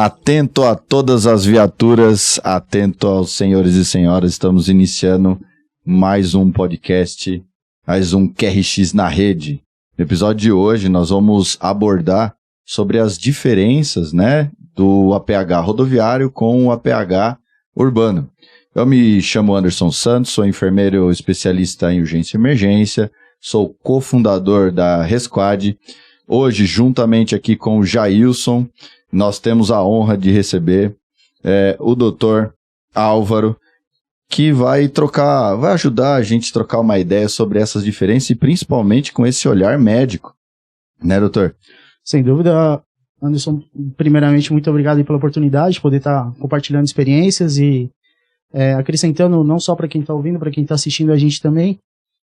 Atento a todas as viaturas, atento aos senhores e senhoras, estamos iniciando mais um podcast, mais um QRX na rede. No episódio de hoje nós vamos abordar sobre as diferenças, né, do APH rodoviário com o APH urbano. Eu me chamo Anderson Santos, sou enfermeiro especialista em urgência e emergência, sou cofundador da Resquad. Hoje, juntamente aqui com o Jailson, nós temos a honra de receber o Dr. Álvaro, que vai ajudar a gente a trocar uma ideia sobre essas diferenças e principalmente com esse olhar médico, né, doutor? Sem dúvida, Anderson, primeiramente, muito obrigado pela oportunidade de poder estar compartilhando experiências e acrescentando não só para quem está ouvindo, para quem está assistindo a gente também,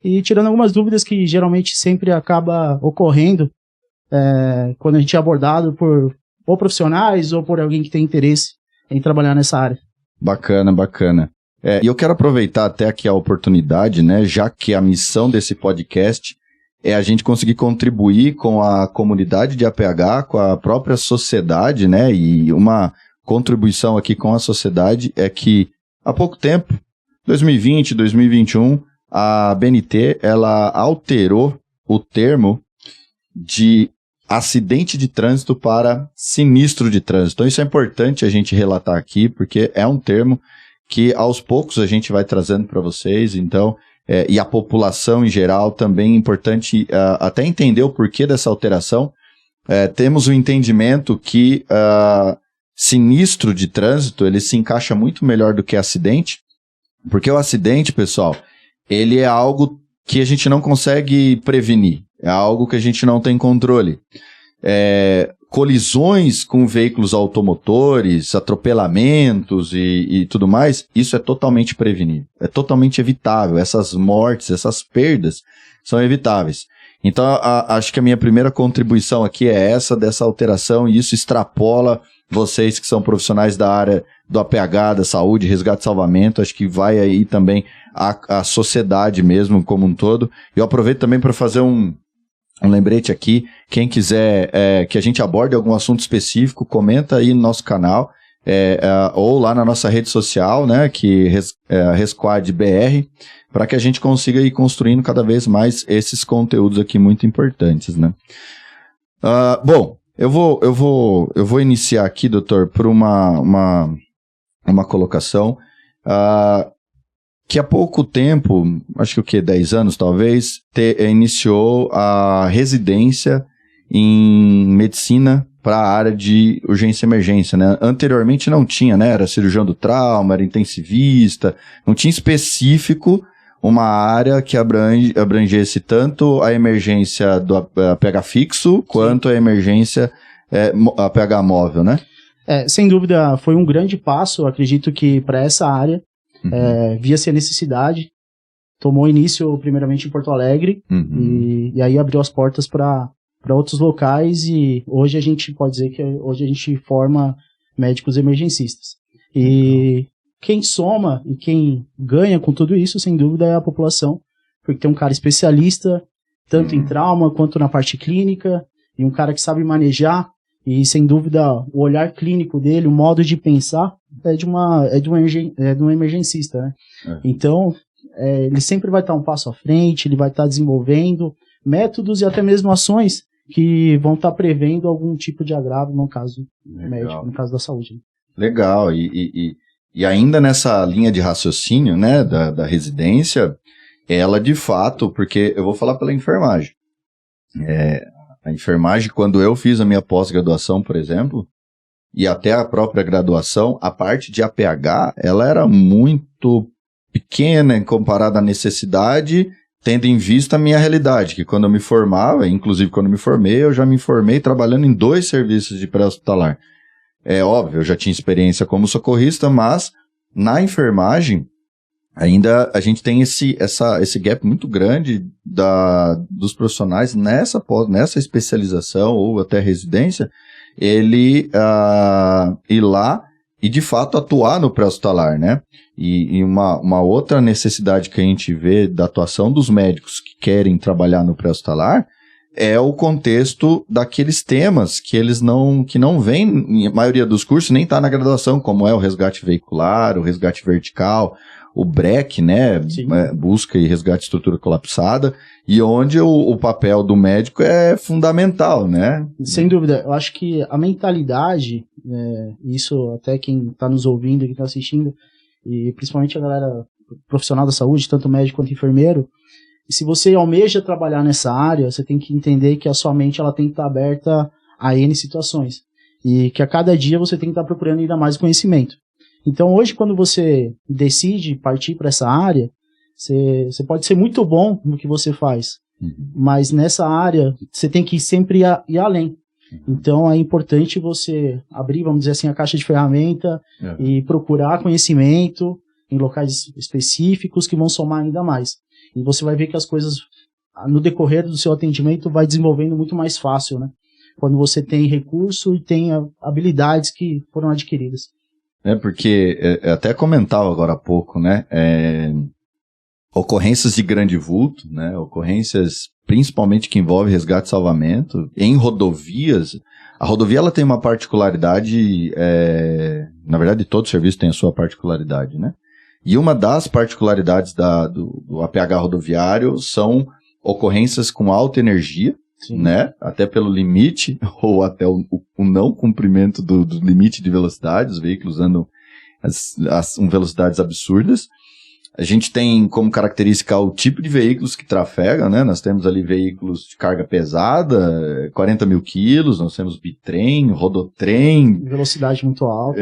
e tirando algumas dúvidas que geralmente sempre acaba ocorrendo quando a gente é abordado por ou profissionais ou por alguém que tem interesse em trabalhar nessa área. Bacana, bacana. E eu quero aproveitar até aqui a oportunidade, né, já que a missão desse podcast é a gente conseguir contribuir com a comunidade de APH, com a própria sociedade, né, e uma contribuição aqui com a sociedade é que há pouco tempo, 2020, 2021, a BNT, ela alterou o termo de acidente de trânsito para sinistro de trânsito. Então isso é importante a gente relatar aqui, porque é um termo que aos poucos a gente vai trazendo para vocês, então, e a população em geral também é importante até entender o porquê dessa alteração. Temos o entendimento que sinistro de trânsito, ele se encaixa muito melhor do que acidente, porque o acidente, pessoal, ele é algo que a gente não consegue prevenir, é algo que a gente não tem controle. Colisões com veículos automotores, atropelamentos e tudo mais, isso é totalmente prevenível, é totalmente evitável. Essas mortes, essas perdas são evitáveis. Então, acho que a minha primeira contribuição aqui é dessa alteração, e isso extrapola vocês que são profissionais da área do APH, da saúde, resgate e salvamento. Acho que vai aí também a sociedade mesmo como um todo. Eu aproveito também para fazer um lembrete aqui. Quem quiser que a gente aborde algum assunto específico, comenta aí no nosso canal, ou lá na nossa rede social, né, que é a Resquad BR, para que a gente consiga ir construindo cada vez mais esses conteúdos aqui muito importantes, né? Bom, eu vou iniciar aqui, doutor, por uma colocação que há pouco tempo, acho que 10 anos talvez, iniciou a residência em medicina para a área de urgência e emergência, né? Anteriormente não tinha, né? Era cirurgião do trauma, era intensivista, não tinha específico uma área que abrangesse tanto a emergência do APH fixo, quanto a emergência APH móvel, né? Sem dúvida, foi um grande passo. Eu acredito que para essa área via-se a necessidade, tomou início primeiramente em Porto Alegre, e aí abriu as portas para outros locais, e hoje a gente pode dizer que hoje a gente forma médicos emergencistas. E quem soma e quem ganha com tudo isso, sem dúvida, é a população, porque tem um cara especialista, tanto em trauma quanto na parte clínica, e um cara que sabe manejar, e sem dúvida o olhar clínico dele, o modo de pensar, é de um emergencista, né? Então, ele sempre vai estar um passo à frente, ele vai estar desenvolvendo métodos e até mesmo ações que vão estar prevendo algum tipo de agravo no caso médico, no caso da saúde. Legal, e ainda nessa linha de raciocínio, né, da residência, ela de fato, porque eu vou falar pela enfermagem. A enfermagem, quando eu fiz a minha pós-graduação, por exemplo, e até a própria graduação, a parte de APH, ela era muito pequena comparada à necessidade, tendo em vista a minha realidade, que quando eu me formava, inclusive quando eu me formei, eu já me formei trabalhando em 2 serviços de pré-hospitalar. É óbvio, eu já tinha experiência como socorrista, mas na enfermagem, ainda a gente tem esse gap muito grande dos profissionais nessa especialização ou até residência, ele ir lá e de fato atuar no pré-hospitalar, né? E uma outra necessidade que a gente vê da atuação dos médicos que querem trabalhar no pré-hospitalar é o contexto daqueles temas que não vem, a maioria dos cursos nem está na graduação, como é o resgate veicular, o resgate vertical, o BREC, né, busca e resgate de estrutura colapsada, e onde o papel do médico é fundamental, né? Sem dúvida, eu acho que a mentalidade, isso até quem está nos ouvindo, quem está assistindo, e principalmente a galera profissional da saúde, tanto médico quanto enfermeiro, e se você almeja trabalhar nessa área, você tem que entender que a sua mente ela tem que estar aberta a N situações. E que a cada dia você tem que estar procurando ainda mais conhecimento. Então hoje, quando você decide partir para essa área, você pode ser muito bom no que você faz. Mas nessa área, você tem que sempre ir além. Então é importante você abrir, vamos dizer assim, a caixa de ferramenta e procurar conhecimento em locais específicos que vão somar ainda mais. E você vai ver que as coisas, no decorrer do seu atendimento, vai desenvolvendo muito mais fácil, né? Quando você tem recurso e tem habilidades que foram adquiridas. Porque eu até comentava agora há pouco, né? Ocorrências de grande vulto, né? Ocorrências principalmente que envolvem resgate e salvamento, em rodovias. A rodovia ela tem uma particularidade, na verdade todo serviço tem a sua particularidade, né? E uma das particularidades do APH rodoviário são ocorrências com alta energia, né? Até pelo limite, ou até o não cumprimento do limite de velocidade, os veículos andam com velocidades absurdas. A gente tem como característica o tipo de veículos que trafegam, né? Nós temos ali veículos de carga pesada, 40 mil quilos, nós temos bitrem, rodotrem. Velocidade muito alta.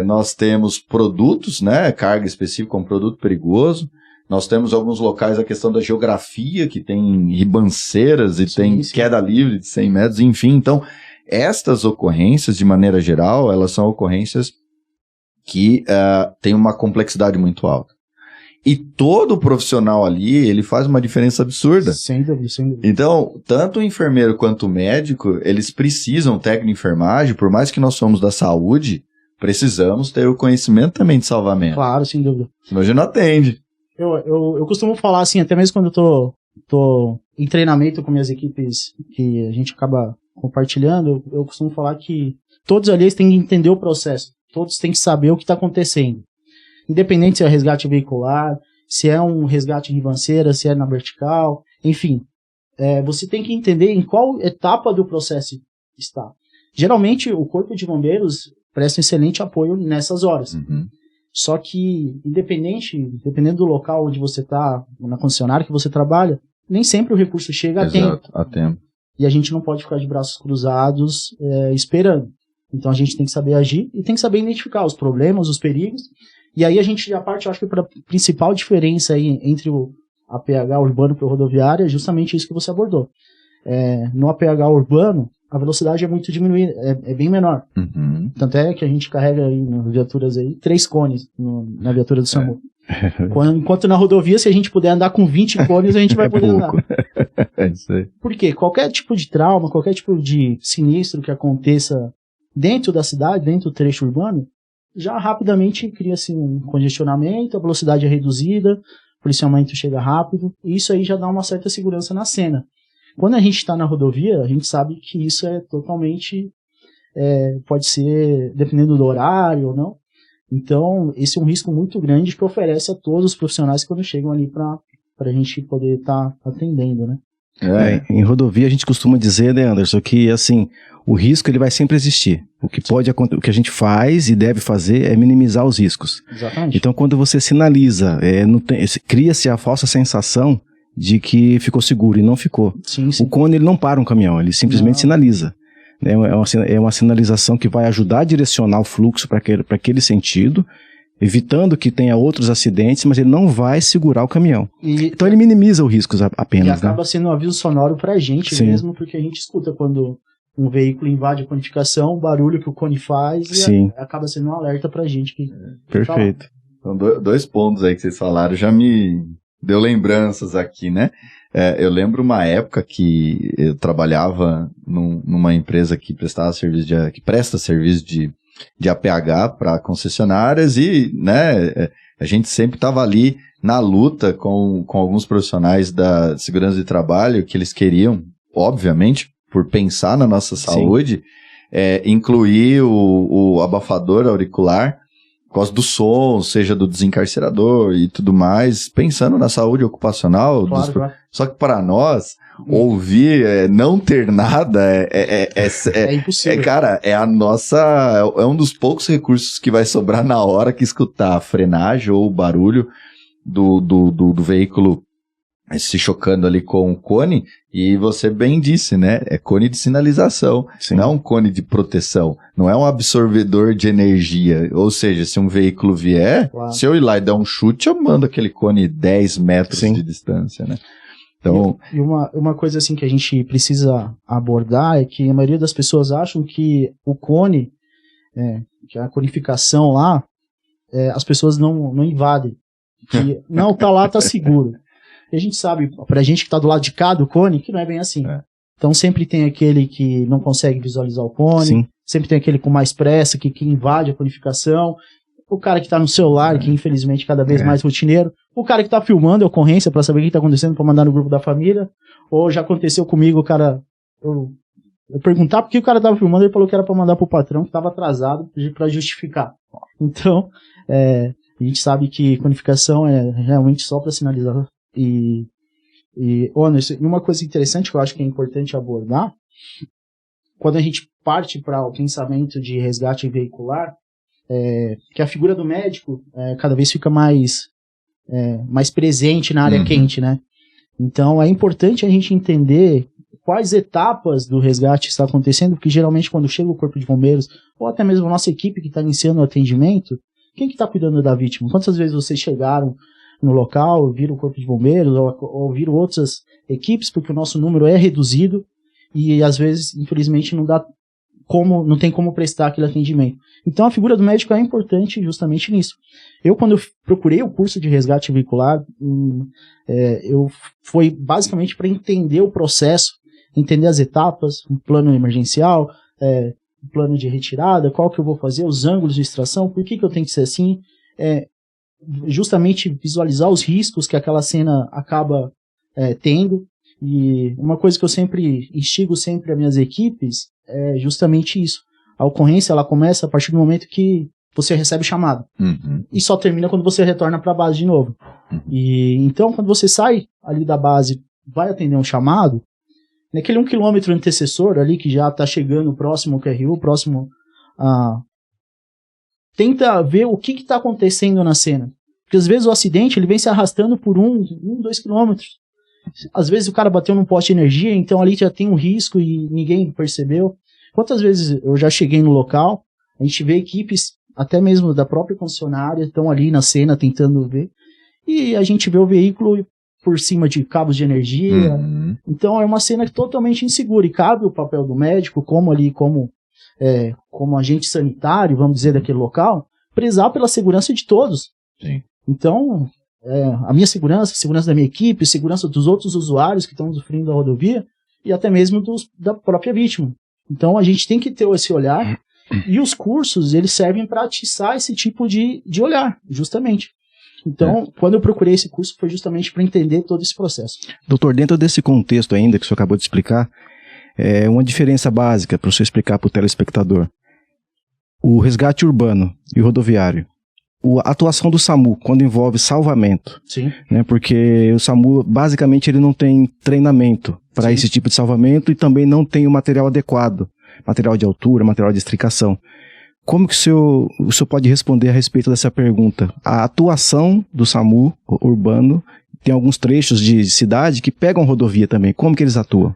Nós temos produtos, né? Carga específica como produto perigoso. Nós temos alguns locais a questão da geografia, que tem ribanceiras e tem queda livre de 100 metros, enfim. Então, estas ocorrências, de maneira geral, elas são ocorrências que têm uma complexidade muito alta. E todo profissional ali, ele faz uma diferença absurda. Sem dúvida, sem dúvida. Então, tanto o enfermeiro quanto o médico, eles precisam, técnico de enfermagem, por mais que nós somos da saúde, precisamos ter o conhecimento também de salvamento. Claro, sem dúvida. Senão a gente não atende. Eu costumo falar assim, até mesmo quando eu tô em treinamento com minhas equipes que a gente acaba compartilhando, eu costumo falar que todos ali têm que entender o processo. Todos têm que saber o que está acontecendo. Independente se é resgate veicular, se é um resgate em ribanceira, se é na vertical, enfim. Você tem que entender em qual etapa do processo está. Geralmente, o Corpo de Bombeiros presta um excelente apoio nessas horas. Uhum. Só que, dependendo do local onde você está, na concessionária que você trabalha, nem sempre o recurso chega a tempo. E a gente não pode ficar de braços cruzados esperando. Então a gente tem que saber agir e tem que saber identificar os problemas, os perigos. E aí a gente já parte, eu acho que para a principal diferença aí entre o APH urbano para o rodoviário é justamente isso que você abordou. No APH urbano, a velocidade é muito diminuída, é bem menor. Uhum. Tanto é que a gente carrega aí nas viaturas aí 3 cones na viatura do SAMU. Enquanto na rodovia, se a gente puder andar com 20 cones, a gente vai poder andar. É isso aí. Porque qualquer tipo de trauma, qualquer tipo de sinistro que aconteça dentro da cidade, dentro do trecho urbano, já rapidamente cria-se um congestionamento, a velocidade é reduzida, o policiamento chega rápido, e isso aí já dá uma certa segurança na cena. Quando a gente está na rodovia, a gente sabe que isso é totalmente, pode ser, dependendo do horário ou não. Então, esse é um risco muito grande que oferece a todos os profissionais quando chegam ali para a gente poder estar atendendo, né? Em rodovia a gente costuma dizer, né, Anderson, que assim, o risco ele vai sempre existir. O que a gente faz e deve fazer é minimizar os riscos. Exatamente. Então quando você sinaliza, cria-se a falsa sensação de que ficou seguro e não ficou. Sim, sim. O cone ele não para um caminhão, ele simplesmente sinaliza. É uma sinalização que vai ajudar a direcionar o fluxo para aquele sentido, evitando que tenha outros acidentes, mas ele não vai segurar o caminhão. Então ele minimiza os riscos apenas. E acaba sendo um aviso sonoro pra gente mesmo, porque a gente escuta quando um veículo invade a conificação, o barulho que o cone faz, e acaba sendo um alerta pra gente. Perfeito. Então, 2 pontos aí que vocês falaram já me deu lembranças aqui, né? Eu lembro uma época que eu trabalhava numa empresa que presta serviço de APH para concessionárias e, né, a gente sempre estava ali na luta com alguns profissionais da segurança de trabalho que eles queriam obviamente, por pensar na nossa saúde, incluir o abafador auricular por causa do som, seja do desencarcerador e tudo mais, pensando na saúde ocupacional. Claro. Só que para nós, ouvir, não ter nada é impossível. Cara, é um dos poucos recursos que vai sobrar na hora que escutar a frenagem ou o barulho do veículo se chocando ali com o cone, e você bem disse, né? É cone de sinalização, não é um cone de proteção, não é um absorvedor de energia. Ou seja, se um veículo vier, se eu ir lá e dar um chute, eu mando aquele cone 10 metros de distância, né? Então... E uma coisa assim que a gente precisa abordar é que a maioria das pessoas acham que o cone, que a conificação lá, as pessoas não invadem. Que, não, tá lá, tá seguro. E a gente sabe, pra gente que tá do lado de cá do cone, que não é bem assim. Então sempre tem aquele que não consegue visualizar o cone, sempre tem aquele com mais pressa, que invade a codificação, o cara que tá no celular, que infelizmente cada vez mais rotineiro, o cara que tá filmando a ocorrência pra saber o que tá acontecendo, pra mandar no grupo da família, ou já aconteceu comigo, o cara... Eu perguntar por que o cara tava filmando, ele falou que era pra mandar pro patrão, que tava atrasado, pra justificar. Então, a gente sabe que codificação é realmente só pra sinalizar. E uma coisa interessante que eu acho que é importante abordar, quando a gente parte para o pensamento de resgate veicular, que a figura do médico cada vez fica mais presente na área quente, né? Então é importante a gente entender quais etapas do resgate está acontecendo, porque geralmente quando chega o corpo de bombeiros, ou até mesmo a nossa equipe que está iniciando o atendimento, quem que está cuidando da vítima? Quantas vezes vocês chegaram no local, viram o corpo de bombeiros ou viram outras equipes, porque o nosso número é reduzido e às vezes, infelizmente, não tem como prestar aquele atendimento. Então a figura do médico é importante justamente nisso. Quando eu procurei o curso de resgate veicular, foi basicamente para entender o processo, entender as etapas, um plano emergencial, um plano de retirada, qual que eu vou fazer, os ângulos de extração, por que eu tenho que ser assim, justamente visualizar os riscos que aquela cena acaba tendo. E uma coisa que eu sempre instigo sempre as minhas equipes é justamente isso. A ocorrência ela começa a partir do momento que você recebe chamado. E só termina quando você retorna para a base de novo. E então, quando você sai ali da base, vai atender um chamado, naquele 1 quilômetro antecessor ali, que já está chegando próximo ao QRU, próximo a... Tenta ver o que está acontecendo na cena. Porque às vezes o acidente ele vem se arrastando por 2 quilômetros. Às vezes o cara bateu num poste de energia, então ali já tem um risco e ninguém percebeu. Quantas vezes eu já cheguei no local, a gente vê equipes, até mesmo da própria concessionária, estão ali na cena tentando ver, e a gente vê o veículo por cima de cabos de energia. Então é uma cena totalmente insegura, e cabe o papel do médico, como agente sanitário, vamos dizer, daquele local, prezar pela segurança de todos. Sim. Então, a minha segurança, a segurança da minha equipe, a segurança dos outros usuários que estão sofrendo da rodovia, e até mesmo da própria vítima. Então a gente tem que ter esse olhar, e os cursos eles servem para atiçar esse tipo de olhar, justamente. Então, quando eu procurei esse curso, foi justamente para entender todo esse processo. Doutor, dentro desse contexto ainda que o senhor acabou de explicar, uma diferença básica para o senhor explicar para o telespectador. O resgate urbano e o rodoviário. A atuação do SAMU, quando envolve salvamento. Sim. Né, porque o SAMU, basicamente, ele não tem treinamento para esse tipo de salvamento e também não tem o material adequado. Material de altura, material de estricação. Como que o senhor pode responder a respeito dessa pergunta? A atuação do SAMU urbano, tem alguns trechos de cidade que pegam rodovia também. Como que eles atuam?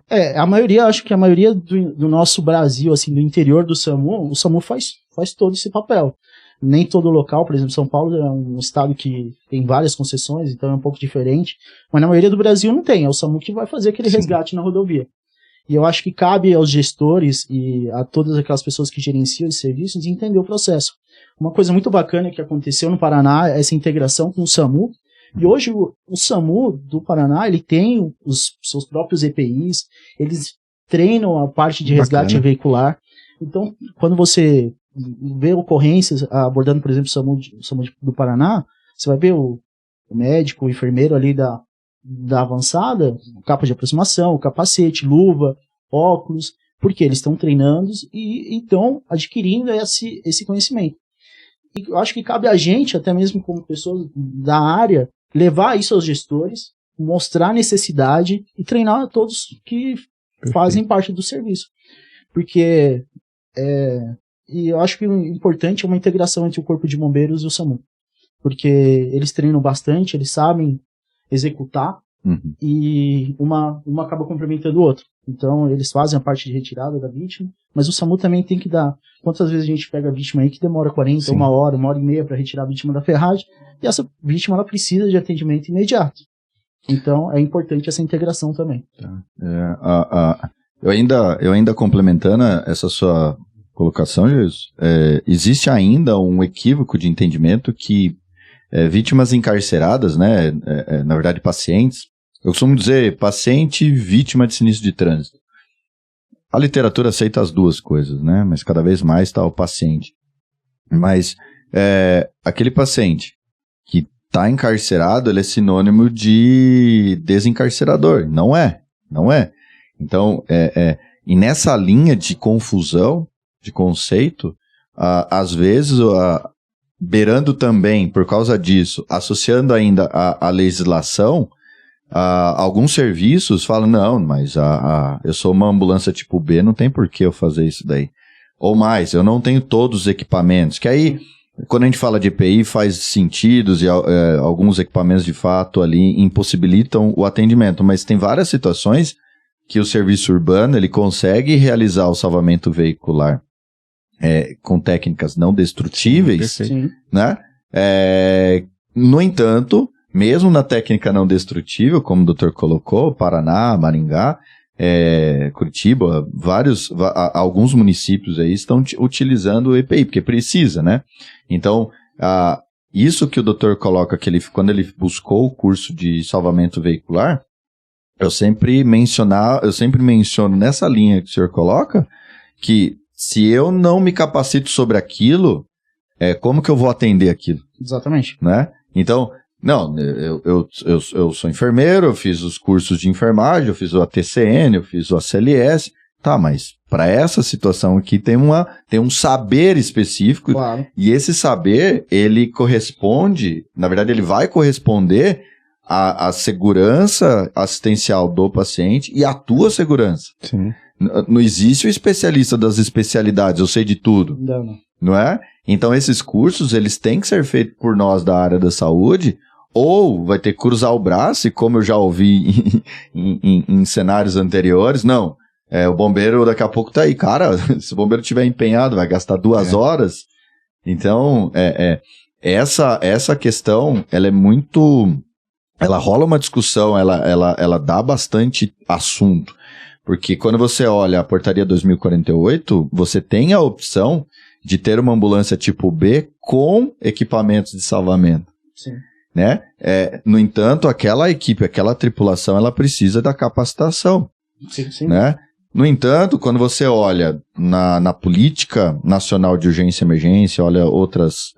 Acho que a maioria do nosso Brasil, assim, do interior do SAMU, o SAMU faz todo esse papel. Nem todo local, por exemplo, São Paulo é um estado que tem várias concessões, então é um pouco diferente. Mas na maioria do Brasil não tem, é o SAMU que vai fazer aquele resgate na rodovia. E eu acho que cabe aos gestores e a todas aquelas pessoas que gerenciam esses serviços entender o processo. Uma coisa muito bacana que aconteceu no Paraná é essa integração com o SAMU. E hoje o SAMU do Paraná, ele tem os seus próprios EPIs, eles treinam a parte de resgate veicular. Então, quando você vê ocorrências abordando, por exemplo, o SAMU do Paraná, você vai ver o médico, o enfermeiro ali da da avançada, capa de aproximação, capacete, luva, óculos, porque eles estão treinando e estão adquirindo esse conhecimento. E eu acho que cabe a gente, até mesmo como pessoas da área, levar isso aos gestores, mostrar a necessidade e treinar todos que fazem parte do serviço. Porque e eu acho que o importante é uma integração entre o Corpo de Bombeiros e o SAMU. Porque eles treinam bastante, eles sabem executar, e uma acaba complementando o outro. Então, eles fazem a parte de retirada da vítima, mas o SAMU também tem que dar. Quantas vezes a gente pega a vítima aí que demora 40, Sim. 1 hora e meia para retirar a vítima da ferragem, e essa vítima ela precisa de atendimento imediato. Então, é importante essa integração também. Eu ainda complementando essa sua colocação, Jesus, existe ainda um equívoco de entendimento que vítimas encarceradas, né, na verdade pacientes, eu costumo dizer paciente vítima de sinistro de trânsito. A literatura aceita as duas coisas, né, mas cada vez mais está o paciente. Mas aquele paciente que está encarcerado, ele é sinônimo de desencarcerador. Não é. Então, e nessa linha de confusão, de conceito, às vezes, beirando também, por causa disso, associando ainda a legislação, alguns serviços falam, não, mas eu sou uma ambulância tipo B, não tem por que eu fazer isso daí. Ou mais, eu não tenho todos os equipamentos, que aí, quando a gente fala de EPI, faz sentido, e alguns equipamentos de fato ali impossibilitam o atendimento, mas tem várias situações que o serviço urbano, ele consegue realizar o salvamento veicular com técnicas não destrutíveis, Sim. né? No entanto, mesmo na técnica não destrutível, como o doutor colocou, Paraná, Maringá, Curitiba, alguns municípios aí estão utilizando o EPI, porque precisa, né? Então, isso que o doutor coloca, quando ele buscou o curso de salvamento veicular, eu sempre menciono nessa linha que o senhor coloca, que se eu não me capacito sobre aquilo, como que eu vou atender aquilo? Exatamente. Né? Então, não, eu sou enfermeiro, eu fiz os cursos de enfermagem, eu fiz o ATCN, eu fiz o ACLS, tá, mas para essa situação aqui tem um saber específico, claro. E esse saber, ele corresponde, na verdade ele vai corresponder à segurança assistencial do paciente e à tua segurança. Sim. Não existe o especialista das especialidades, eu sei de tudo. Não é? Então esses cursos, eles têm que ser feitos por nós da área da saúde, ou vai ter que cruzar o braço, e como eu já ouvi em cenários anteriores, não, o bombeiro daqui a pouco tá aí. Cara, se o bombeiro estiver empenhado, vai gastar 2 horas. Então, essa questão, ela é muito... Ela rola uma discussão, ela dá bastante assunto. Porque quando você olha a portaria 2048, você tem a opção de ter uma ambulância tipo B com equipamentos de salvamento. Sim. Né? No entanto, aquela equipe, aquela tripulação, ela precisa da capacitação. Sim. Né? No entanto, quando você olha na política nacional de urgência e emergência, olha outros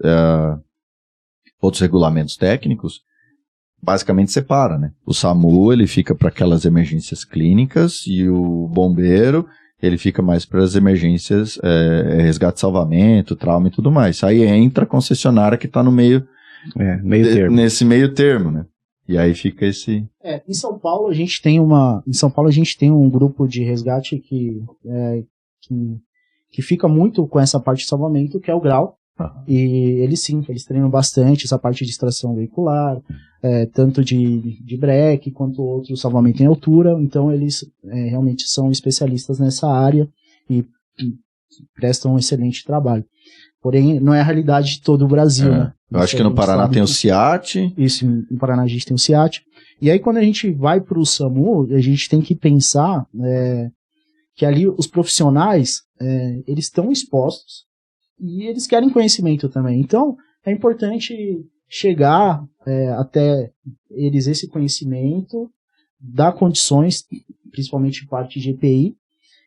regulamentos técnicos, basicamente separa, né? O SAMU, ele fica para aquelas emergências clínicas e o bombeiro, ele fica mais para as emergências, resgate, salvamento, trauma e tudo mais. Aí entra a concessionária que está no meio termo. Nesse meio termo, né? E aí fica esse... Em São Paulo a gente tem um grupo de resgate que fica muito com essa parte de salvamento, que é o GRAU. E eles treinam bastante essa parte de extração veicular, tanto de breque quanto outro salvamento em altura. Então eles realmente são especialistas nessa área e prestam um excelente trabalho. Porém, não é a realidade de todo o Brasil, né? Eu acho que no Paraná tem o CIAT. Isso, no Paraná a gente tem o CIAT. E aí quando a gente vai para o SAMU, a gente tem que pensar que ali os profissionais, eles estão expostos e eles querem conhecimento também. Então, é importante chegar até eles esse conhecimento, dar condições, principalmente parte de EPI,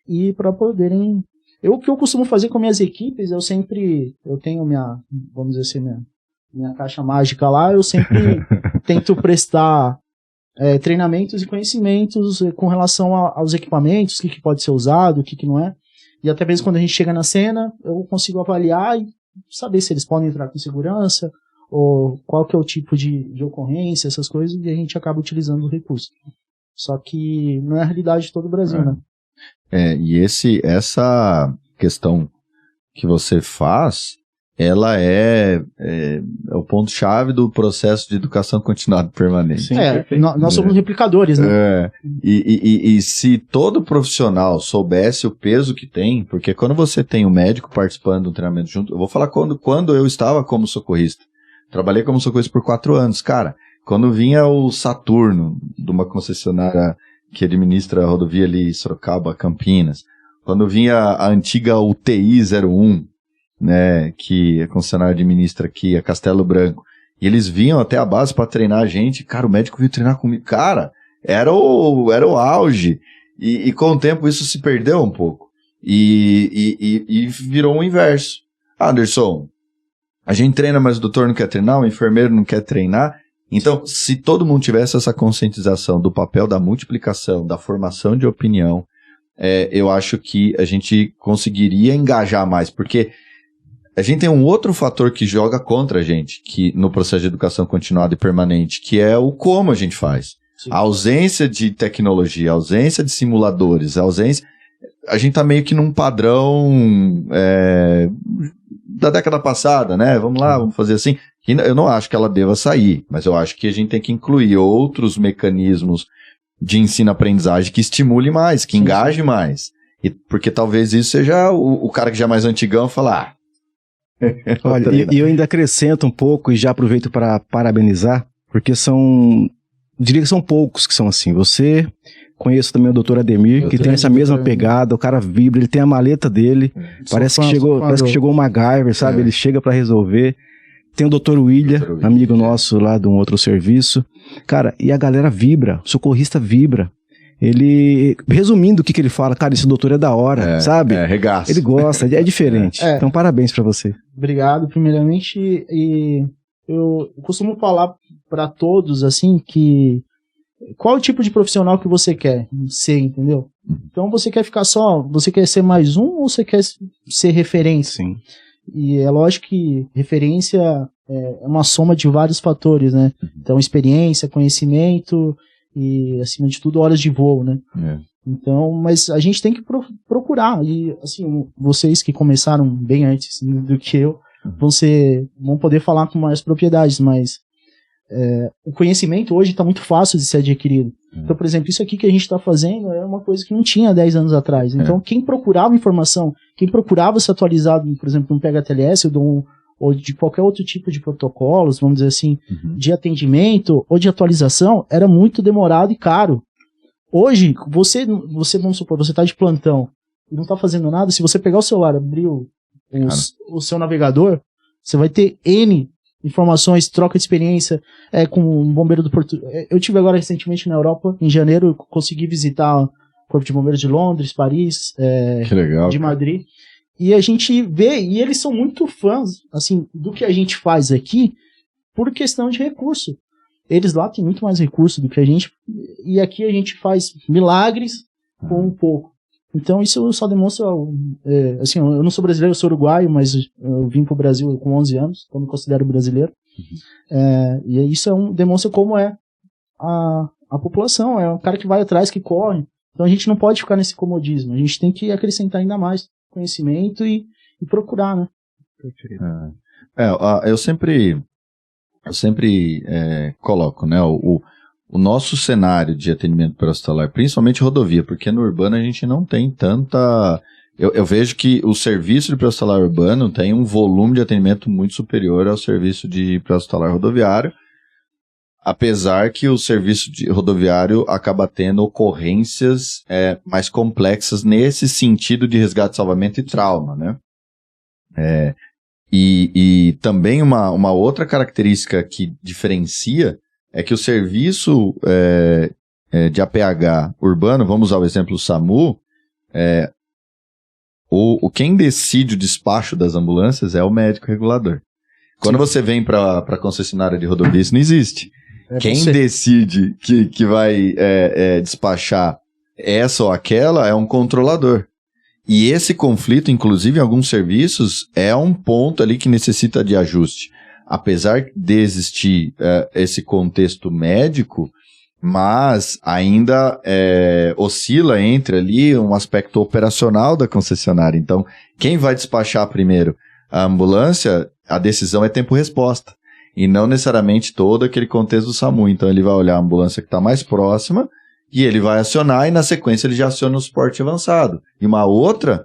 e para poderem... O que eu costumo fazer com minhas equipes, eu tenho vamos dizer assim, minha caixa mágica lá, eu sempre tento prestar treinamentos e conhecimentos com relação aos equipamentos, o que pode ser usado, o que não é. E até mesmo quando a gente chega na cena, eu consigo avaliar e saber se eles podem entrar com segurança, ou qual que é o tipo de ocorrência, essas coisas, e a gente acaba utilizando o recurso. Só que não é a realidade de todo o Brasil, né? E essa questão que você faz, ela é o ponto-chave do processo de educação continuada permanente. Sim, nós somos replicadores, né? E se todo profissional soubesse o peso que tem, porque quando você tem um médico participando do treinamento junto, eu vou falar quando eu estava como socorrista, trabalhei como socorrista por 4 anos, cara, quando vinha o Saturno, de uma concessionária que administra a rodovia ali Sorocaba, Campinas, quando vinha a antiga UTI 01, né, que a concessionária administra aqui, a Castelo Branco, e eles vinham até a base para treinar a gente, cara, o médico veio treinar comigo, cara, era o auge, e com o tempo isso se perdeu um pouco, e virou o inverso. Anderson, a gente treina, mas o doutor não quer treinar, o enfermeiro não quer treinar, então se todo mundo tivesse essa conscientização do papel da multiplicação, da formação de opinião, eu acho que a gente conseguiria engajar mais, porque a gente tem um outro fator que joga contra a gente, que no processo de educação continuada e permanente, que é o como a gente faz. Sim. A ausência de tecnologia, a ausência de simuladores, a gente tá meio que num padrão da década passada, né? Vamos lá, vamos fazer assim. Eu não acho que ela deva sair, mas eu acho que a gente tem que incluir outros mecanismos de ensino-aprendizagem que estimule mais, que engaje mais. Porque talvez isso seja o cara que já é mais antigão falar... Olha, e eu ainda acrescento um pouco e já aproveito para parabenizar, porque diria que são poucos que são assim. Você, conheço também o Dr. Ademir, que tem essa mesma pegada, o cara vibra, ele tem a maleta dele, parece que chegou o MacGyver, sabe? Ele chega para resolver. Tem o Dr. William, amigo nosso lá de um outro serviço. Cara, e a galera vibra, o socorrista vibra. Ele, resumindo o que ele fala, cara, esse doutor é da hora, sabe? Regaço. Ele gosta, é diferente. Então, parabéns pra você. Obrigado, primeiramente. E eu costumo falar pra todos, assim, que qual o tipo de profissional que você quer ser, entendeu? Então, você quer você quer ser mais um ou você quer ser referência? Sim. E é lógico que referência é uma soma de vários fatores, né? Então, experiência, conhecimento... e, acima de tudo, horas de voo, né? Então, mas a gente tem que procurar, e, assim, vocês que começaram bem antes do que eu, vão poder falar com mais propriedades, mas o conhecimento hoje está muito fácil de ser adquirido. Então, por exemplo, isso aqui que a gente está fazendo é uma coisa que não tinha 10 anos atrás. Então, quem procurava informação, quem procurava se atualizar, por exemplo, no PHTLS ou de qualquer outro tipo de protocolos, vamos dizer assim, de atendimento ou de atualização, era muito demorado e caro. Hoje, você vamos supor, você está de plantão e não está fazendo nada, se você pegar o celular, abrir o seu navegador, você vai ter N informações, troca de experiência com um bombeiro do Porto. Eu tive agora recentemente na Europa, em janeiro, eu consegui visitar o Corpo de Bombeiros de Londres, Paris, que legal, de Madrid. E a gente vê, e eles são muito fãs, assim, do que a gente faz aqui, por questão de recurso. Eles lá têm muito mais recurso do que a gente, e aqui a gente faz milagres com um pouco. Então isso só demonstra, assim, eu não sou brasileiro, eu sou uruguaio, mas eu vim pro Brasil com 11 anos, então me considero brasileiro. E isso demonstra como é a população, é um cara que vai atrás, que corre. Então a gente não pode ficar nesse comodismo, a gente tem que acrescentar ainda mais conhecimento e procurar, né? Eu sempre coloco, né, o nosso cenário de atendimento pré-hospitalar, principalmente rodovia, porque no urbano a gente não tem tanta... Eu vejo que o serviço de pré-hospitalar urbano tem um volume de atendimento muito superior ao serviço de pré-hospitalar rodoviário, apesar que o serviço de rodoviário acaba tendo ocorrências mais complexas nesse sentido de resgate, salvamento e trauma, né? E também uma outra característica que diferencia é que o serviço de APH urbano, vamos usar o exemplo do SAMU, quem decide o despacho das ambulâncias é o médico regulador. Quando você vem para a concessionária de rodovia, isso não existe. Quem decide que vai despachar essa ou aquela é um controlador. E esse conflito, inclusive em alguns serviços, é um ponto ali que necessita de ajuste. Apesar de existir esse contexto médico, mas ainda oscila entre ali um aspecto operacional da concessionária. Então, quem vai despachar primeiro a ambulância, a decisão é tempo-resposta. E não necessariamente todo aquele contexto do SAMU. Então, ele vai olhar a ambulância que está mais próxima e ele vai acionar, e na sequência ele já aciona o suporte avançado. E uma outra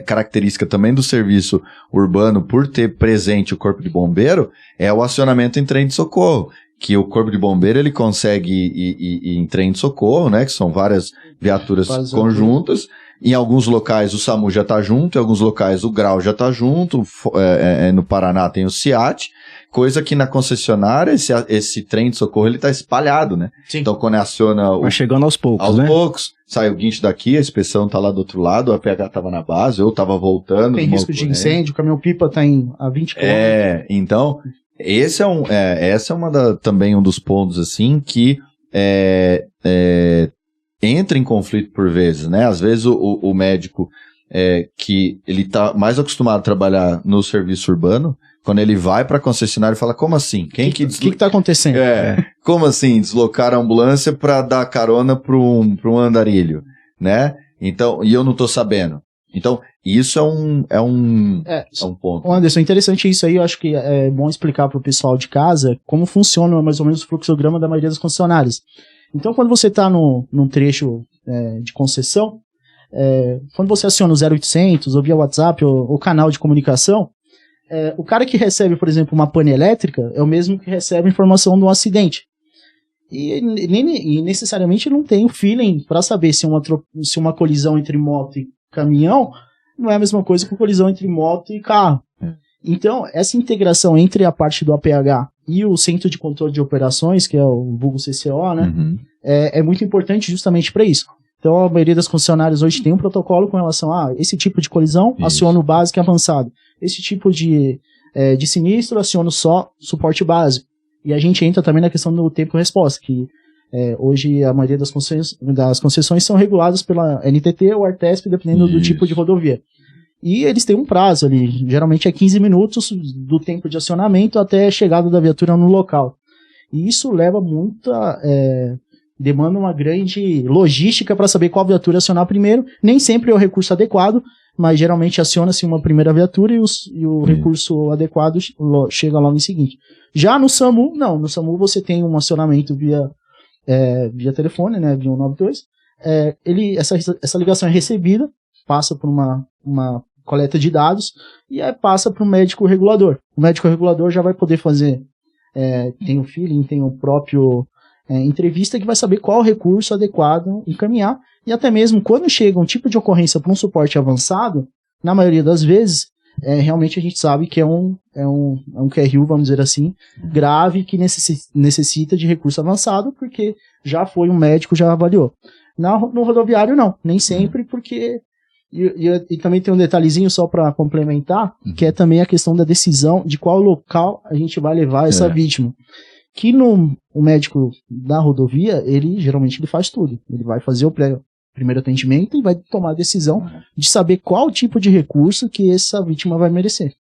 característica também do serviço urbano, por ter presente o corpo de bombeiro, é o acionamento em trem de socorro. Que o corpo de bombeiro ele consegue ir em trem de socorro, né? Que são várias viaturas conjuntas. Em alguns locais o SAMU já está junto, em alguns locais o GRAU já está junto. No Paraná tem o SIAT. Coisa que na concessionária, esse trem de socorro, ele tá espalhado, né? Sim. Então, quando aciona... Vai chegando aos poucos, né? Aos poucos. Sai o guincho daqui, a inspeção tá lá do outro lado, a PH tava na base, eu tava voltando. Tem risco de incêndio, o caminhão-pipa tá a 20 km. Então, esse essa é também um dos pontos, assim, que entra em conflito por vezes, né? Às vezes o médico, que ele tá mais acostumado a trabalhar no serviço urbano, quando ele vai para a concessionária e fala, como assim? O que tá acontecendo? Como assim? Deslocar a ambulância para dar carona para um andarilho, né? Então, e eu não tô sabendo. Então, isso é um ponto. Anderson, interessante isso aí, eu acho que é bom explicar para o pessoal de casa como funciona mais ou menos o fluxograma da maioria das concessionárias. Então, quando você está num trecho de concessão, quando você aciona o 0800, ou via WhatsApp, ou canal de comunicação, o cara que recebe, por exemplo, uma pane elétrica é o mesmo que recebe informação de um acidente. E necessariamente não tem o feeling para saber se uma colisão entre moto e caminhão não é a mesma coisa que uma colisão entre moto e carro. Então, essa integração entre a parte do APH e o Centro de Controle de Operações, que é o vulgo CCO, né, é muito importante justamente para isso. Então, a maioria das concessionárias hoje tem um protocolo com relação a esse tipo de colisão, aciona o básico e avançado. Esse tipo de sinistro, aciona só suporte básico. E a gente entra também na questão do tempo-resposta, que hoje a maioria das concessões são reguladas pela NTT ou Artesp, dependendo do tipo de rodovia. E eles têm um prazo ali, geralmente é 15 minutos do tempo de acionamento até a chegada da viatura no local. E isso leva demanda uma grande logística para saber qual viatura acionar primeiro. Nem sempre é o recurso adequado, mas geralmente aciona-se uma primeira viatura e o recurso adequado chega logo em seguinte. Já no SAMU, não. No SAMU você tem um acionamento via telefone, né, via 192. Essa ligação é recebida, passa por uma coleta de dados e aí passa para o médico regulador. O médico regulador já vai poder fazer, tem o feeling, tem o próprio entrevista que vai saber qual recurso adequado encaminhar, e até mesmo quando chega um tipo de ocorrência para um suporte avançado, na maioria das vezes, realmente a gente sabe que é um QRU, vamos dizer assim, grave, que necessita de recurso avançado, porque já foi um médico, já avaliou. No rodoviário não, nem sempre, porque... E também tem um detalhezinho só para complementar, que é também a questão da decisão de qual local a gente vai levar essa vítima. Que o médico da rodovia, geralmente ele faz tudo. Ele vai fazer o primeiro atendimento e vai tomar a decisão de saber qual tipo de recurso que essa vítima vai merecer.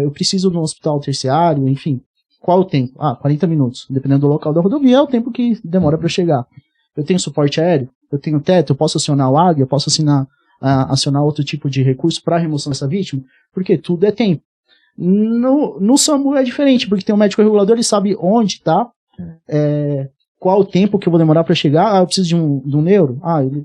Eu preciso de um hospital terciário, enfim. Qual o tempo? 40 minutos. Dependendo do local da rodovia, é o tempo que demora para chegar. Eu tenho suporte aéreo? Eu tenho teto? Eu posso acionar o águia? Eu posso acionar outro tipo de recurso para remoção dessa vítima? Porque tudo é tempo. No SAMU é diferente, porque tem um médico regulador, ele sabe onde está, qual o tempo que eu vou demorar para chegar. Eu preciso de um neuro?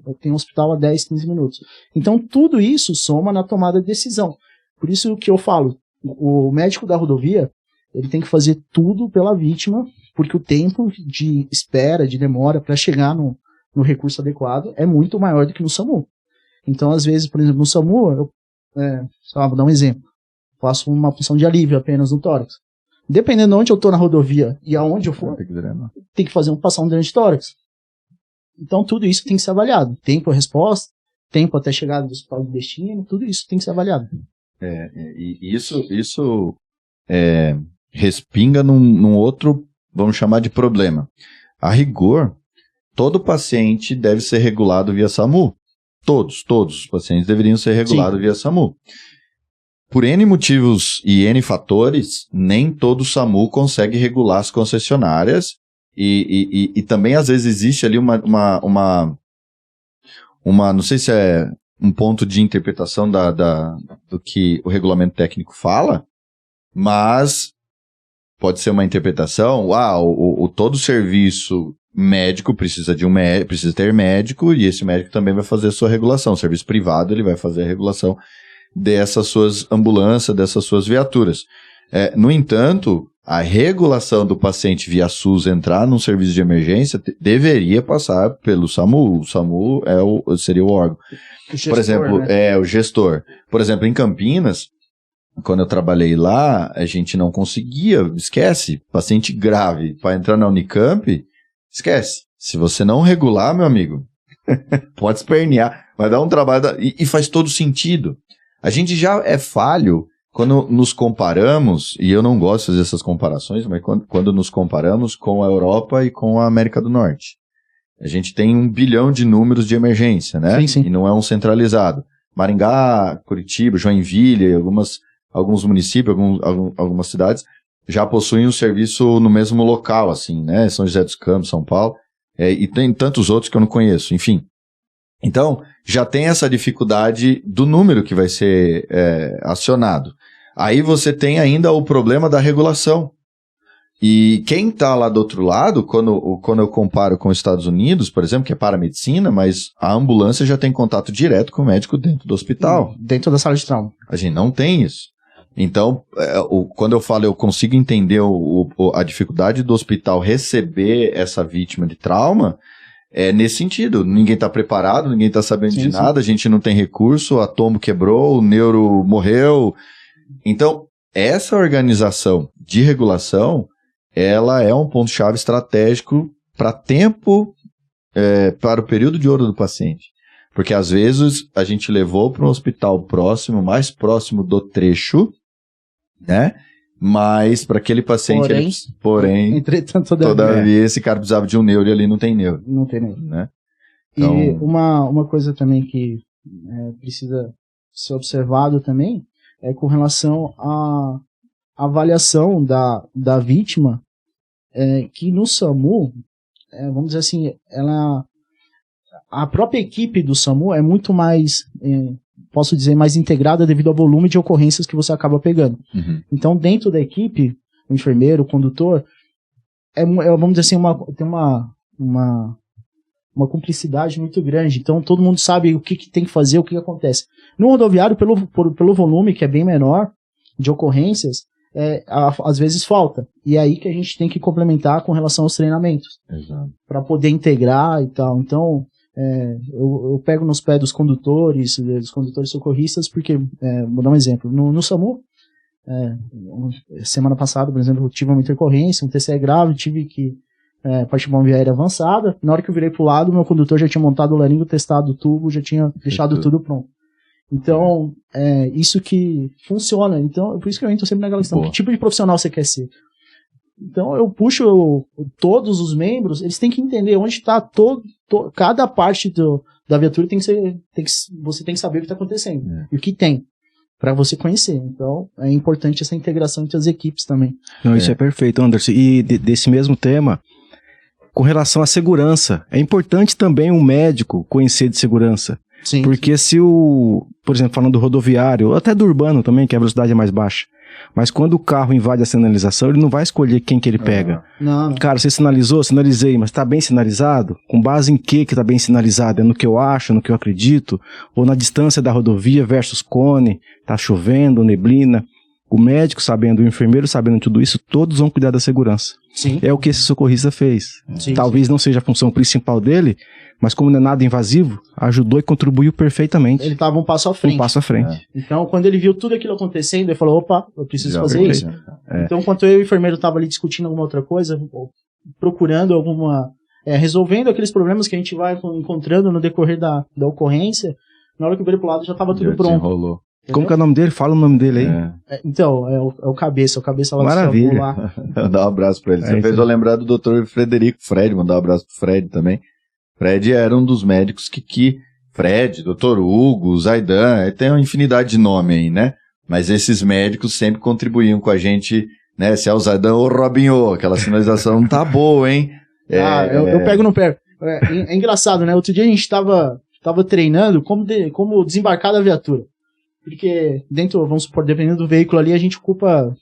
Eu tenho um hospital a 10, 15 minutos. Então, tudo isso soma na tomada de decisão. Por isso que eu falo, o médico da rodovia, ele tem que fazer tudo pela vítima, porque o tempo de espera, de demora para chegar no recurso adequado é muito maior do que no SAMU. Então, às vezes, por exemplo, no SAMU, vou dar um exemplo. Faço uma função de alívio apenas no tórax. Dependendo de onde eu estou na rodovia e aonde eu for, tem que passar um dreno de tórax. Então, tudo isso tem que ser avaliado. Tempo a resposta, tempo até chegada do hospital de destino, tudo isso tem que ser avaliado. E isso respinga num outro vamos chamar de problema. A rigor, todo paciente deve ser regulado via SAMU. Todos os pacientes deveriam ser regulados via SAMU. Por N motivos e N fatores, nem todo SAMU consegue regular as concessionárias e também às vezes existe ali uma não sei se é um ponto de interpretação do que o regulamento técnico fala, mas pode ser uma interpretação, todo serviço médico precisa ter médico e esse médico também vai fazer a sua regulação. O serviço privado ele vai fazer a regulação dessas suas ambulâncias, dessas suas viaturas. No entanto, a regulação do paciente via SUS entrar num serviço de emergência deveria passar pelo SAMU. O SAMU seria o órgão. Por exemplo, né? O gestor. Por exemplo, em Campinas, quando eu trabalhei lá, a gente não conseguia, esquece, paciente grave, para entrar na Unicamp, esquece. Se você não regular, meu amigo, pode espernear, vai dar um trabalho, e faz todo sentido. A gente já é falho quando nos comparamos, e eu não gosto de fazer essas comparações, mas quando nos comparamos com a Europa e com a América do Norte. A gente tem 1 bilhão de números de emergência, né? Sim, sim. E não é um centralizado. Maringá, Curitiba, Joinville, alguns municípios, algumas cidades, já possuem um serviço no mesmo local, assim, né? São José dos Campos, São Paulo, e tem tantos outros que eu não conheço, enfim. Então, já tem essa dificuldade do número que vai ser acionado. Aí você tem ainda o problema da regulação. E quem está lá do outro lado, quando eu comparo com os Estados Unidos, por exemplo, que é paramedicina, mas a ambulância já tem contato direto com o médico dentro do hospital. Dentro da sala de trauma. A gente não tem isso. Então, quando eu falo, eu consigo entender a dificuldade do hospital receber essa vítima de trauma, nesse sentido. Ninguém está preparado, ninguém está sabendo de nada, a gente não tem recurso, o atomo quebrou, o neuro morreu. Então, essa organização de regulação, ela é um ponto-chave estratégico para o período de ouro do paciente. Porque, às vezes, a gente levou para um hospital mais próximo do trecho, né? Mas, para aquele paciente... Porém, entretanto, todavia, esse cara precisava de um neuro e ali não tem neuro. Não tem neuro. Né? Então... E uma coisa também que precisa ser observado também é com relação à avaliação da vítima, que no SAMU, vamos dizer assim, a própria equipe do SAMU é muito mais, posso dizer, mais integrada devido ao volume de ocorrências que você acaba pegando. Uhum. Então, dentro da equipe, o enfermeiro, o condutor, vamos dizer assim, tem uma cumplicidade muito grande. Então, todo mundo sabe o que tem que fazer, o que acontece. No rodoviário, pelo volume, que é bem menor, de ocorrências, às vezes falta. E é aí que a gente tem que complementar com relação aos treinamentos. Para poder integrar e tal. Então, eu pego nos pés dos condutores socorristas, porque, vou dar um exemplo. No SAMU, semana passada, por exemplo, eu tive uma intercorrência, um TCE grave, tive que partir de uma via aérea avançada. Na hora que eu virei pro lado, meu condutor já tinha montado o laringo, testado o tubo, já tinha deixado tudo pronto. Então, isso que funciona. Então, por isso que eu entro sempre naquela questão. Que tipo de profissional você quer ser? Então, eu puxo todos os membros, eles têm que entender onde está cada parte da viatura, você tem que saber o que está acontecendo. E o que tem, para você conhecer. Então, é importante essa integração entre as equipes também. Não, isso é perfeito, Anderson. E desse mesmo tema, com relação à segurança, é importante também um médico conhecer de segurança. Sim. Porque por exemplo, falando do rodoviário, ou até do urbano também, que a velocidade é mais baixa, mas quando o carro invade a sinalização, ele não vai escolher quem que ele pega. Não. Cara, você sinalizou? Sinalizei, mas tá bem sinalizado? Com base em que tá bem sinalizado? É no que eu acho, no que eu acredito? Ou na distância da rodovia versus cone? Tá chovendo, neblina? O médico sabendo, o enfermeiro sabendo tudo isso, todos vão cuidar da segurança. Sim. É o que esse socorrista fez. Sim, Talvez não seja a função principal dele, mas como não é nada invasivo, ajudou e contribuiu perfeitamente. Ele estava um passo à frente. Um passo à frente. Então, quando ele viu tudo aquilo acontecendo, ele falou, opa, eu preciso fazer isso. Então, enquanto eu e o enfermeiro estavam ali discutindo alguma outra coisa, procurando resolvendo aqueles problemas que a gente vai encontrando no decorrer da ocorrência, na hora que eu virei pro lado já estava tudo pronto. Como que é o nome dele? Fala o nome dele aí. Então, é o Cabeça. O Cabeça lá Maravilha. do lá. Mandar um abraço pra ele. Você fez eu lembrar do Dr. Frederico Fred, mandar um abraço pro Fred também. Fred era um dos médicos que Fred, Dr. Hugo, Zaidan, tem uma infinidade de nome aí, né? Mas esses médicos sempre contribuíam com a gente, né? Se é o Zaidan ou o Robinho, aquela sinalização não tá boa, hein? Eu pego no pé. É engraçado, né? Outro dia a gente tava treinando como desembarcar da viatura. Porque dentro, vamos supor, dependendo do veículo ali, a gente ocupa...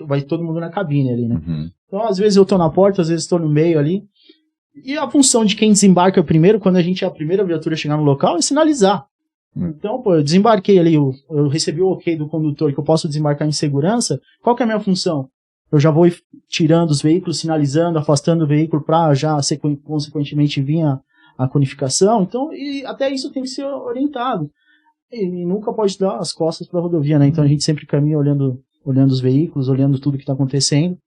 vai todo mundo na cabine ali, né? Uhum. Então, às vezes eu tô na porta, às vezes tô no meio ali. E a função de quem desembarca primeiro, quando a primeira viatura chegar no local, é sinalizar. Então, eu desembarquei ali, eu recebi o ok do condutor que eu posso desembarcar em segurança. Qual que é a minha função? Eu já vou tirando os veículos, sinalizando, afastando o veículo para já, consequentemente, vir a conificação. Então, e até isso tem que ser orientado. E nunca pode dar as costas para a rodovia, né? Então a gente sempre caminha olhando os veículos, olhando tudo que está acontecendo.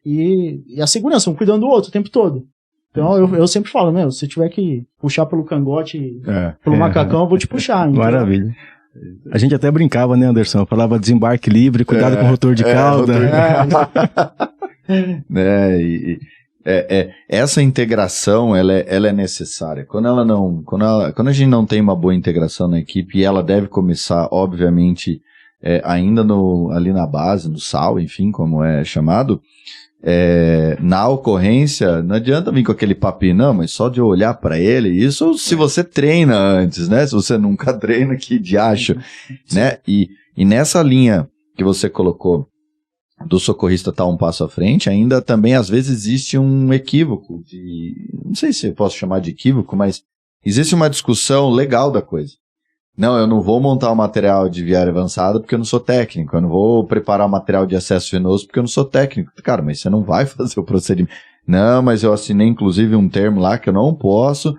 E a segurança, um cuidando do outro o tempo todo. Então eu sempre falo, se tiver que puxar pelo cangote, pelo macacão, eu vou te puxar. Então. Maravilha. A gente até brincava, né, Anderson? Eu falava desembarque livre, cuidado com o rotor de cauda. Essa integração, ela é necessária. Quando a gente não tem uma boa integração na equipe, e ela deve começar, obviamente, ainda ali na base, no SAL, enfim, como é chamado, na ocorrência, não adianta vir com aquele papinho, não, mas só de olhar para ele, isso se você treina antes, né? Se você nunca treina, que diacho, né? E nessa linha que você colocou, do socorrista estar um passo à frente, ainda também às vezes existe um equívoco, não sei se eu posso chamar de equívoco, mas existe uma discussão legal da coisa. Não, eu não vou montar um material de viária avançada porque eu não sou técnico, eu não vou preparar um material de acesso venoso porque eu não sou técnico. Cara, mas você não vai fazer o procedimento. Não, mas eu assinei inclusive um termo lá que eu não posso.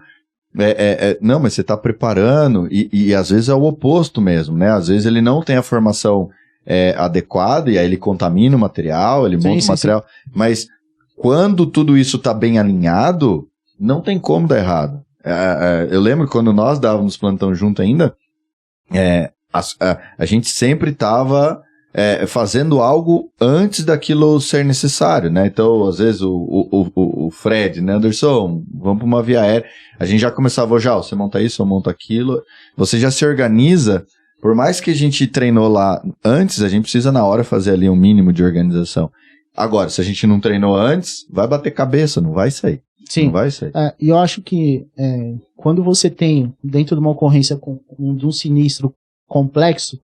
Não, mas você está preparando, e às vezes é o oposto mesmo, né? Às vezes ele não tem a formação adequada, e aí ele contamina o material, ele monta o material. Sim. Mas quando tudo isso está bem alinhado, não tem como dar errado. Eu lembro quando nós dávamos plantão junto ainda, a gente sempre estava fazendo algo antes daquilo ser necessário, né? Então, às vezes, o Fred, né, Anderson, vamos para uma via aérea, a gente já começava, você monta isso, eu monto aquilo, você já se organiza. Por mais que a gente treinou lá antes, a gente precisa na hora fazer ali um mínimo de organização. Agora, se a gente não treinou antes, vai bater cabeça, não vai sair. Sim. Não vai sair. E eu acho que quando você tem, dentro de uma ocorrência de um sinistro complexo,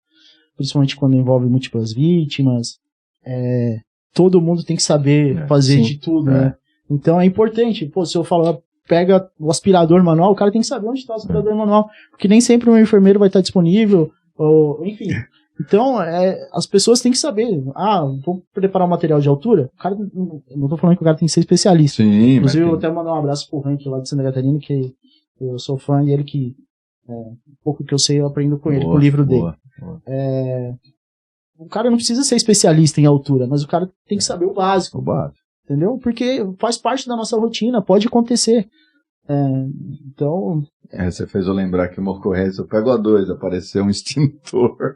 principalmente quando envolve múltiplas vítimas, todo mundo tem que saber fazer de tudo, né? Então é importante, se eu falar, pega o aspirador manual, o cara tem que saber onde está o aspirador manual, porque nem sempre um enfermeiro vai estar disponível, ou enfim. Então, as pessoas têm que saber. Vou preparar um material de altura. O cara, não estou falando que o cara tem que ser especialista. Sim, inclusive, eu até mandar um abraço pro Rank lá de Santa Catarina, que eu sou fã, e ele que, um pouco que eu sei, eu aprendo com ele, com o livro dele. O cara não precisa ser especialista em altura, mas o cara tem que saber o básico. Entendeu? Porque faz parte da nossa rotina, pode acontecer. Então... você fez eu lembrar que uma ocorrência, eu pego a 2, apareceu um extintor.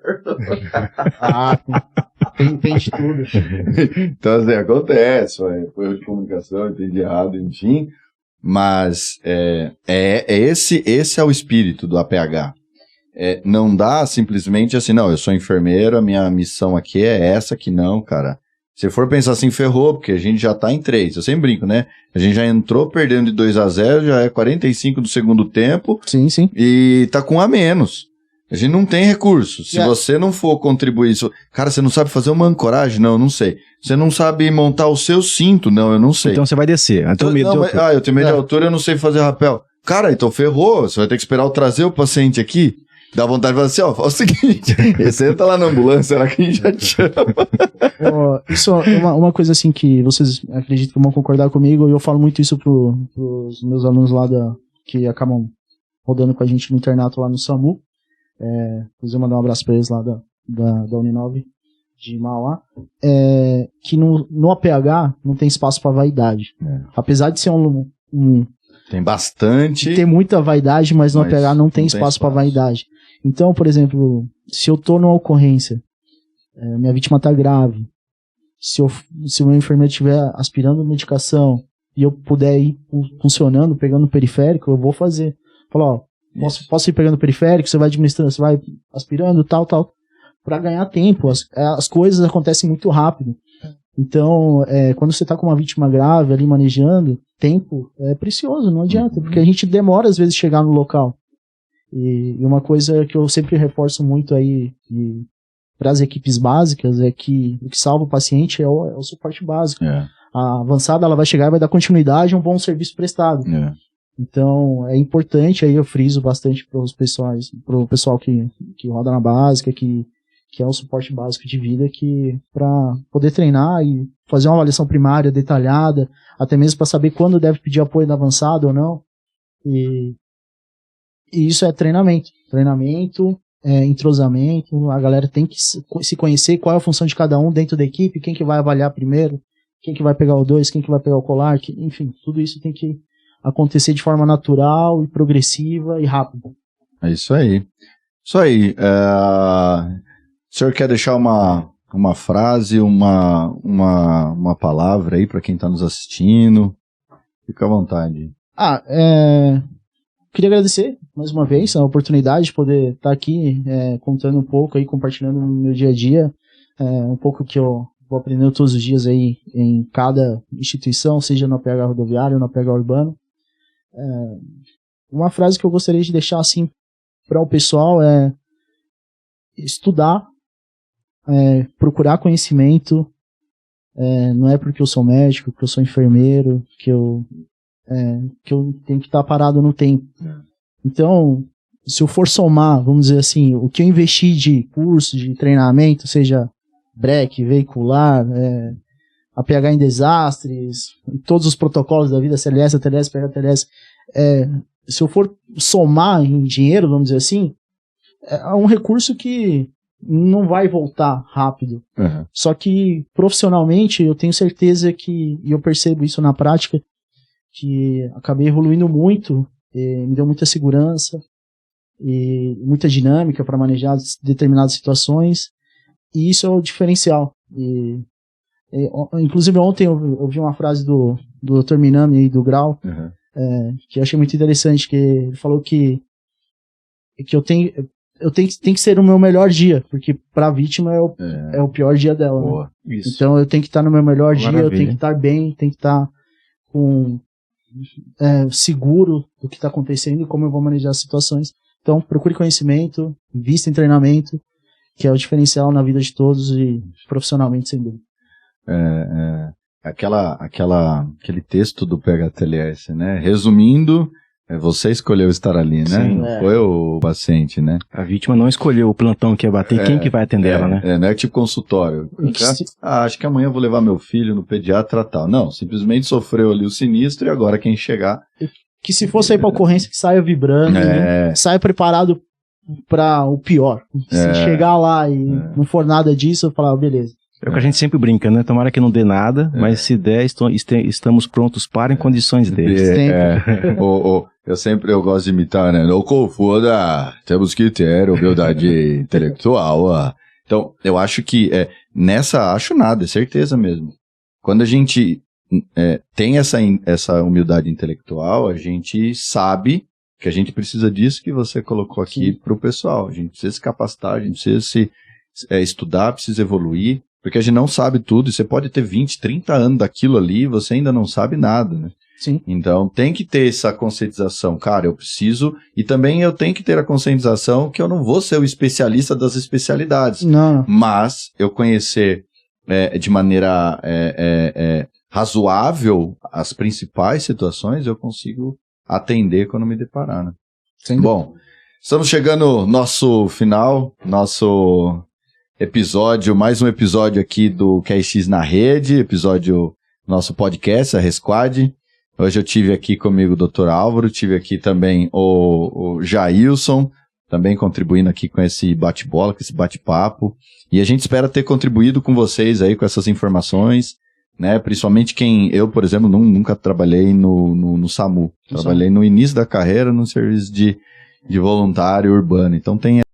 Tem de tudo. Então, assim, acontece, foi erro de comunicação, entendi errado, enfim, mas esse é o espírito do APH. Não dá simplesmente assim, não, eu sou enfermeiro, a minha missão aqui é essa, que não, cara. Se for pensar assim, ferrou, porque a gente já tá em 3. Eu sempre brinco, né? A gente já entrou perdendo de 2-0, já é 45 do segundo tempo. Sim. E tá com a menos. A gente não tem recurso. Se você não for contribuir isso... Cara, você não sabe fazer uma ancoragem? Não, eu não sei. Você não sabe montar o seu cinto? Não, eu não sei. Então você vai descer. Eu tenho medo de altura. Eu tenho medo de altura, eu não sei fazer rapel. Cara, então ferrou. Você vai ter que esperar eu trazer o paciente aqui. Dá vontade de falar assim, faz o seguinte, você entra lá na ambulância, será que a gente já te chama? Isso é uma coisa assim que vocês acreditam que vão concordar comigo, e eu falo muito isso pros meus alunos lá que acabam rodando com a gente no internato lá no SAMU. Inclusive mandar um abraço pra eles lá da Uninove de Mauá. Que no APH não tem espaço pra vaidade. Apesar de ser tem bastante. Tem muita vaidade, mas no APH não tem espaço para vaidade. Então, por exemplo, se eu tô numa ocorrência, minha vítima tá grave, se o meu enfermeiro estiver aspirando medicação e eu puder ir funcionando, pegando o periférico, eu vou fazer. Falar, posso ir pegando o periférico, você vai administrando, você vai aspirando, tal, para ganhar tempo. As coisas acontecem muito rápido. Então, quando você tá com uma vítima grave ali manejando, tempo é precioso, não adianta, porque a gente demora às vezes chegar no local. E uma coisa que eu sempre reforço muito aí para as equipes básicas é que o que salva o paciente é o suporte básico. A avançada ela vai chegar e vai dar continuidade a um bom serviço prestado. Então é importante, aí eu friso bastante para o pessoal que roda na básica, que é o suporte básico de vida, que para poder treinar e fazer uma avaliação primária detalhada, até mesmo para saber quando deve pedir apoio da avançada ou não. E isso é treinamento, entrosamento, a galera tem que se conhecer qual é a função de cada um dentro da equipe, quem que vai avaliar primeiro, quem que vai pegar o 2, quem que vai pegar o colar, enfim, tudo isso tem que acontecer de forma natural e progressiva e rápida. É isso aí. Isso aí. O senhor quer deixar uma frase, uma palavra aí para quem está nos assistindo? Fica à vontade. Queria agradecer mais uma vez a oportunidade de poder estar aqui contando um pouco aí, compartilhando no meu dia a dia, um pouco que eu vou aprendendo todos os dias aí em cada instituição, seja no APH rodoviário ou no APH urbano. Uma frase que eu gostaria de deixar assim para o pessoal é estudar, procurar conhecimento, não é porque eu sou médico, que eu sou enfermeiro, que eu tenho que estar parado no tempo. Então, se eu for somar, vamos dizer assim, o que eu investi de curso, de treinamento, seja BREC, veicular, APH em desastres, todos os protocolos da vida, CLS, ATLS, PHTLS, se eu for somar em dinheiro, vamos dizer assim, é um recurso que não vai voltar rápido. Só que profissionalmente eu tenho certeza e eu percebo isso na prática, que acabei evoluindo muito, me deu muita segurança e muita dinâmica para manejar determinadas situações, e isso é o diferencial. Inclusive ontem eu vi uma frase do Dr. Minami e do Grau, que eu achei muito interessante, que ele falou que eu tenho que ser o meu melhor dia, porque para a vítima é o pior dia dela. Né? Então eu tenho que estar no meu melhor dia, eu tenho que estar bem, tenho que estar seguro do que está acontecendo e como eu vou manejar as situações. Então procure conhecimento, invista em treinamento, que é o diferencial na vida de todos e profissionalmente, sem dúvida. Aquele texto do PHTLS, né? Resumindo, você escolheu estar ali, né? Sim, não foi o paciente, né? A vítima não escolheu o plantão que ia bater, quem que vai atender ela, né? Não é tipo consultório. Acho que amanhã eu vou levar meu filho no pediatra tal. Não, simplesmente sofreu ali o sinistro e agora quem chegar... Que se for sair pra ocorrência, que saia vibrando, né? Saia preparado para o pior. Se chegar lá e não for nada disso, eu falar, beleza. É o que a gente sempre brinca, né? Tomara que não dê nada, mas se der, estamos prontos para em condições deles. Eu gosto de imitar, né? Não confunda, temos que ter humildade intelectual. Então, eu acho que acho nada, é certeza mesmo. Quando a gente tem essa humildade intelectual, a gente sabe que a gente precisa disso que você colocou aqui para o pessoal. A gente precisa se capacitar, a gente precisa se estudar, precisa evoluir. Porque a gente não sabe tudo, e você pode ter 20, 30 anos daquilo ali e você ainda não sabe nada, né? Sim. Então tem que ter essa conscientização, cara, eu preciso, e também eu tenho que ter a conscientização que eu não vou ser o especialista das especialidades, mas eu conhecer de maneira razoável as principais situações, eu consigo atender quando me deparar, né? Sim. Bom, estamos chegando ao nosso final, mais um episódio aqui do QRX na Rede, nosso podcast, a Resquad. Hoje eu tive aqui comigo o Dr. Álvaro, tive aqui também o Jailson, também contribuindo aqui com esse bate-bola, com esse bate-papo. E a gente espera ter contribuído com vocês aí com essas informações, né? Principalmente eu, por exemplo, nunca trabalhei no SAMU. Trabalhei no início da carreira no serviço de voluntário urbano. Então tem